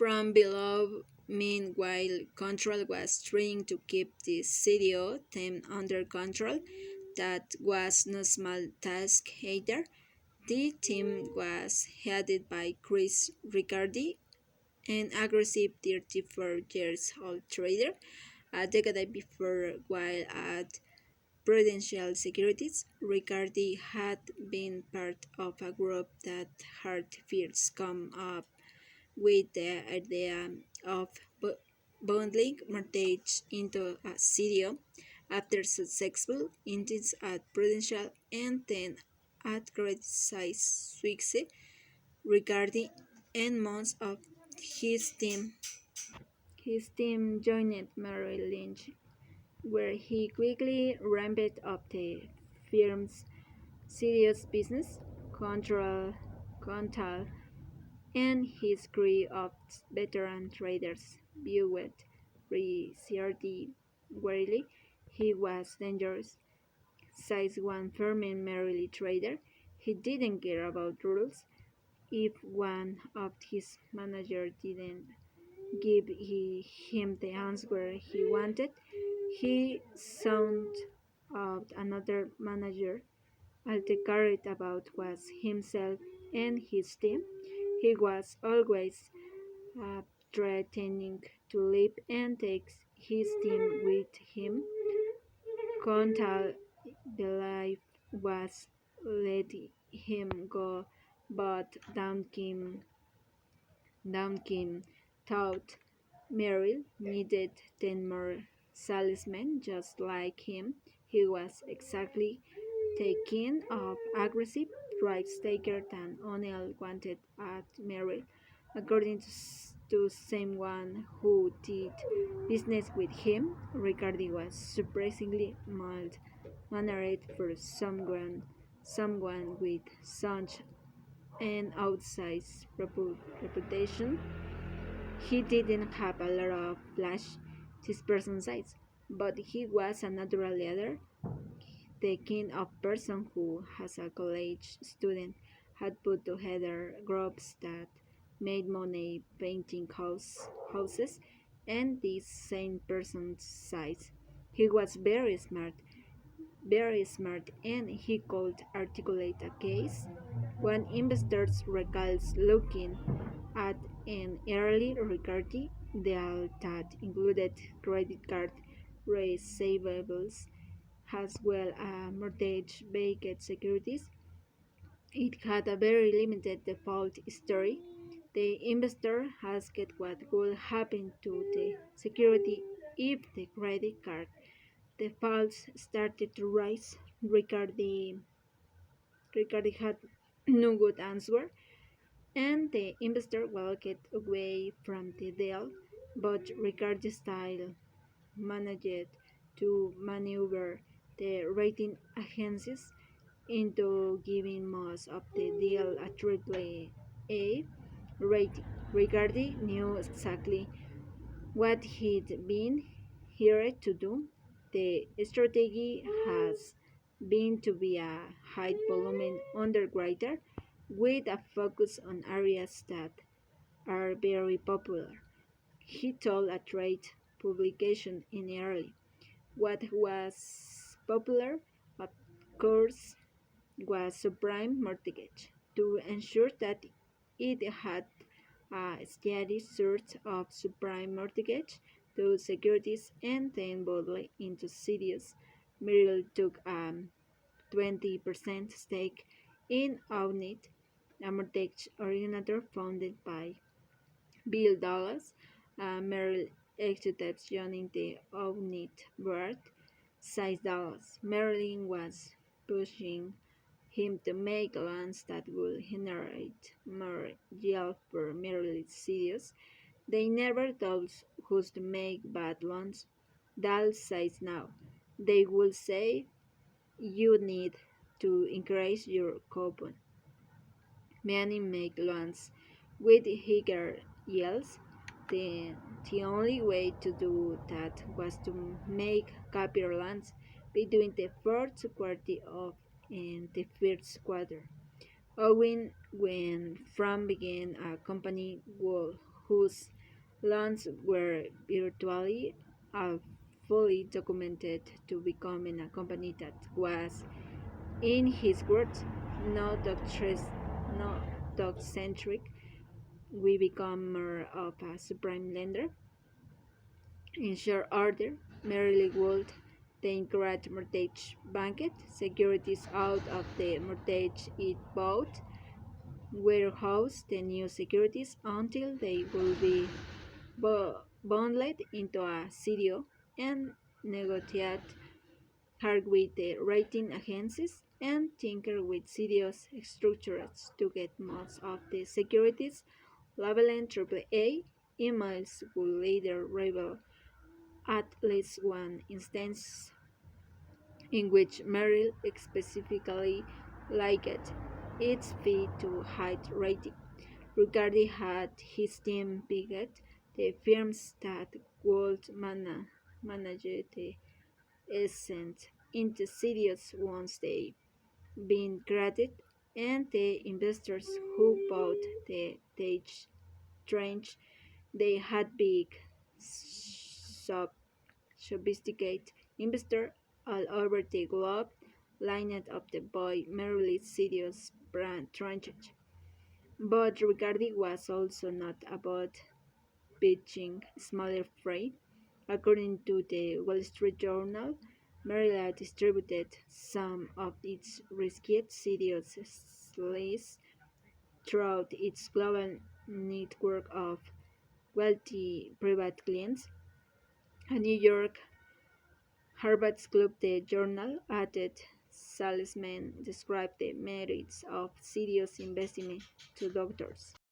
From below, meanwhile, Control was trying to keep the CDO team under control. That was no small task either. The team was headed by Chris Riccardi, an aggressive 34 years old trader. A decade before, while at Prudential Securities, Riccardi had been part of a group that had first come up with the idea of bundling mortgage into a CDO after successful intents at Prudential and then at Credit Suisse. Riccardi and most of his team joined Merrill Lynch, where he quickly ramped up the firm's serious business control, control and his crew of veteran traders viewed Ricciardi warily. He was dangerous. Size one firming merely trader, he didn't care about rules. If one of his managers didn't give him the answer he wanted, he sought out another manager. All he cared about was himself and his team. He was always threatening to leave and take his team with him. Contal belief was let him go, but Duncan thought Merrill needed 10 more salesmen just like him. He was exactly the kind of aggressive price taker that O'Neill wanted at Merrill. According to someone who did business with him, Riccardi was surprisingly mild-mannered for someone with such an outsized reputation. He didn't have a lot of flash this person's size, but he was a natural leader, the kind of person who, as a college student, had put together groups that made money painting houses, and this same person's size. He was very smart, and he could articulate a case. One investor recalls looking at an early Riccardi deal that included credit card receivables as well as mortgage-backed securities. It had a very limited default history. The investor asked what would happen to the security if the credit card defaults started to rise. Riccardi had no good answer, and the investor walked away from the deal, but Riccardi still managed to maneuver the rating agencies into giving most of the deal a triple A rating. Riccardi knew exactly what he'd been hired to do. The strategy has been to be a high volume underwriter with a focus on areas that are very popular. He told a trade publication in early. What was popular, of course, was subprime mortgage. To ensure that it had a steady source of subprime mortgage, those securities, and then boldly into CDS, Merrill took a 20% stake in Ownit, a mortgage originator founded by Bill Dallas. Merrill executives joining the Ownit board. Size Dallas. Merrill was pushing him to make loans that would generate more yield for Merrill CDs. They never told who to make bad loans. Dallas says now. They will say you need to increase your coupon. Many make loans with higher yields. The, the only way to do that was to make capital loans between the fourth quarter of and the first quarter. Owen when from began a company whose loans were virtually fully documented to becoming a company that was, in his words, no no dog-centric. We become more of a supreme lender. In short order, Merrill Wood then created mortgage banked securities out of the mortgage it bought, warehouse the new securities until they will be bundled into a CDO and negotiate hard with the rating agencies and tinker with CDOs structures to get most of the securities labeled AAA. Emails will later reveal at least one instance in which Merrill specifically liked its fee to hide rating. Riccardi had his team picked the firms that would manage the ascent into Sirius once they been created, and the investors who bought the tranche they had big, sophisticated investors all over the globe lined up to buy Merrill's Sirius brand tranches. But Riccardi was also not about pitching smaller freight. According to the Wall Street Journal, Merrill distributed some of its riskiest Sirius lease throughout its global network of wealthy private clients. A New York Harvard Club the Journal added salesmen described the merits of serious investment to doctors.